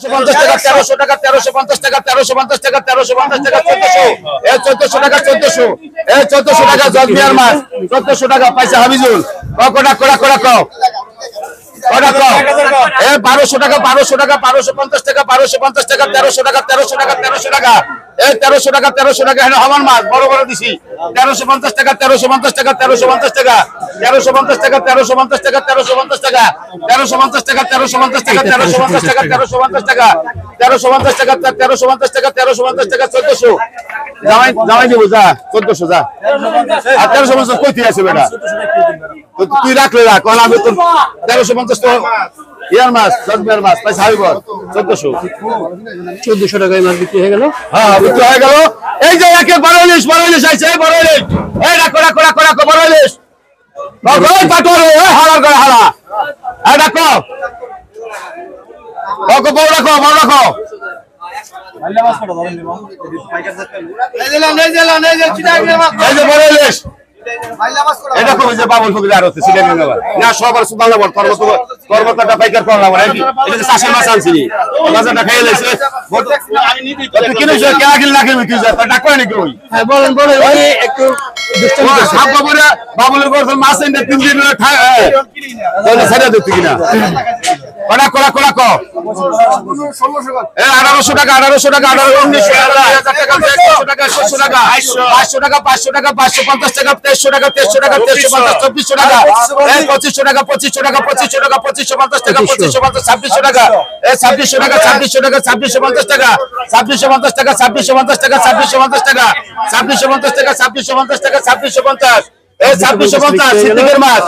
50 টাকা 1300 টাকা 1350 টাকা 1350 টাকা 1350 টাকা 1400 টাকা 1400 টাকা জজমিয়ার মাছ 1400 টাকা পয়সা হাবিজুল কোটা কোটা কোটা কো কোটা কো 1200 টাকা 1200 টাকা 1250 টাকা 1250 টাকা 1300 টাকা 1300 টাকা 1300 টাকা 1300 টাকা 1300 টাকা এখানে হমান মাছ বড় বড় দিছি 1350 টাকা 1350 টাকা 1350 টাকা 1350 টাকা 1350 টাকা 1350 টাকা 1350 টাকা 1350 টাকা 1350 টাকা 1350 টাকা 1350 টাকা 1350 টাকা 1350 টাকা 1400 জামাই দিব যা 1400 যা আর 1350 কইতে আছে বেটা তুই রাখলে রাখ কোন আমি তো 1350 তো ইয়ার মাছ জজমের মাছ পয়সা হইব 1400 টাকায় মাছ বিক্রি হয়ে গেল হ্যাঁ বিক্রি হয়ে গেল এই যে একে বড় ইলিশ আইছে এই বড় ইলিশ এই রাখো রাখো রাখো রাখো বড় ইলিশ ওই পাটর ওই হালার করে হালা এই রাখো ওকে বড় রাখো এই যে বড় ইলিশ এটা কই যে বাবুল ফকির আর হচ্ছে সিলেট নেবা না সবার সুবাংলা বল কর্মকর্তা পাইকার করলা বল এটা যে চাষের মাছ আনছি বাজারটা খাইয়ে লাইছে আমি নিবি তুই কিনে যে কে আগিল লাগে তুই যা ডাক কই নাকি ওই হ্যাঁ বলেন ওই একটু দুষ্টামি সব বাবুলের ঘর মাছ এনে 3 দিন খায় তাহলে ছেড়ে দে তুই কিনা কোলা কোলা কো 1800 টাকা 1800 টাকা 1900 টাকা 1000 টাকা 100 টাকা 500 টাকা 500 টাকা 550 টাকা 300 টাকা 300 টাকা 350 2400 টাকা 2500 টাকা 2500 টাকা 2500 টাকা 2550 টাকা 2550 2600 টাকা 2600 টাকা 2600 টাকা 2650 টাকা 2650 টাকা 2650 টাকা 2650 টাকা 2650 টাকা 2650 টাকা 2650 2650 সিদ্দিকের মাছ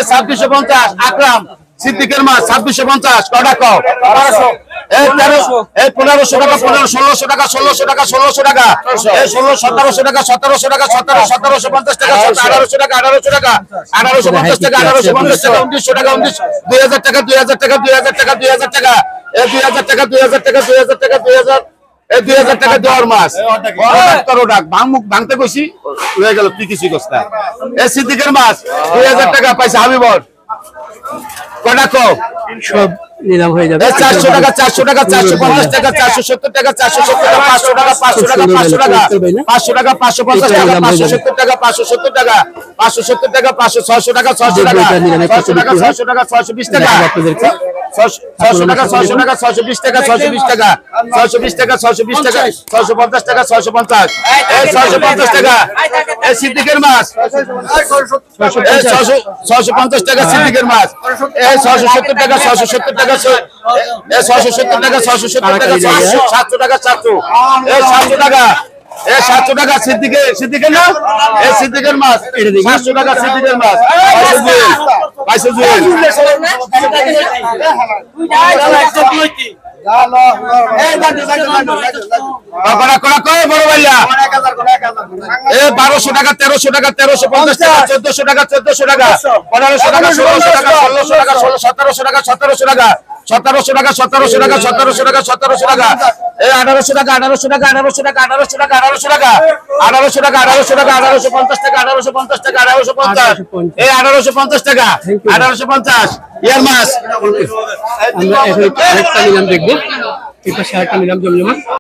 2650 আকরাম সিদ্দিকের মাছ 2650 কটা কও 1500 টাকা 1600 টাকা 1600 টাকা 1600 টাকা 1700 টাকা 1700 টাকা 1750 টাকা 1800 টাকা 1800 টাকা 1850 টাকা 1850 টাকা 1900 টাকা 2000 টাকা 2000 টাকা 2000 টাকা 2000 টাকা 2000 টাকা 2000 টাকা 2000 টাকা 2000 2000 টাকা দেওয়ার মাছ ডাক ভাঙতে কইছি হয়ে গেল তুই কিছু কষ্ট সিদ্দিকের মাছ 2000 টাকা পয়সা হাবিবর কটা কো সব নিলাম হয়ে যাবে 400 টাকা 400 টাকা 450 টাকা 470 টাকা 470 টাকা 500 টাকা 500 টাকা 500 টাকা 500 টাকা 550 টাকা 570 টাকা 570 টাকা 570 টাকা 600 টাকা 600 টাকা 600 টাকা 620 টাকা 600 টাকা 600 টাকা 620 টাকা 620 টাকা 620 টাকা 620 টাকা 650 টাকা 650 650 টাকা এই সিদ্দিকের মাছ 650 টাকা সিদ্দিকের মাছ 670 টাকা 670 টাকা 670 টাকা 670 টাকা 700 টাকা 700 টাকা 700 টাকা সিদ্দিকের না সিদ্দিকের মাছ 700 টাকা সিদ্দিকের মাছ পয়সা জুয়েল বড় ভাইয়া 1200 টাকা 1300 টাকা 1350 টাকা 1400 টাকা 1400 টাকা 1500 টাকা 1600 টাকা 1600 টাকা 1700 টাকা 1700 টাকা 1700 টাকা 1700 টাকা 1700 টাকা 1700 টাকা 1800 টাকা 1800 টাকা 1800 টাকা 1800 টাকা 1800 টাকা 1800 টাকা 1800 টাকা 1850 টাকা 1850 টাকা 1850 1850 টাকা 1850 ইয়ার মাছ আমরা আরেকটা নিলাম দেখবো এই পাশে আরেকটা নিলাম জমজমা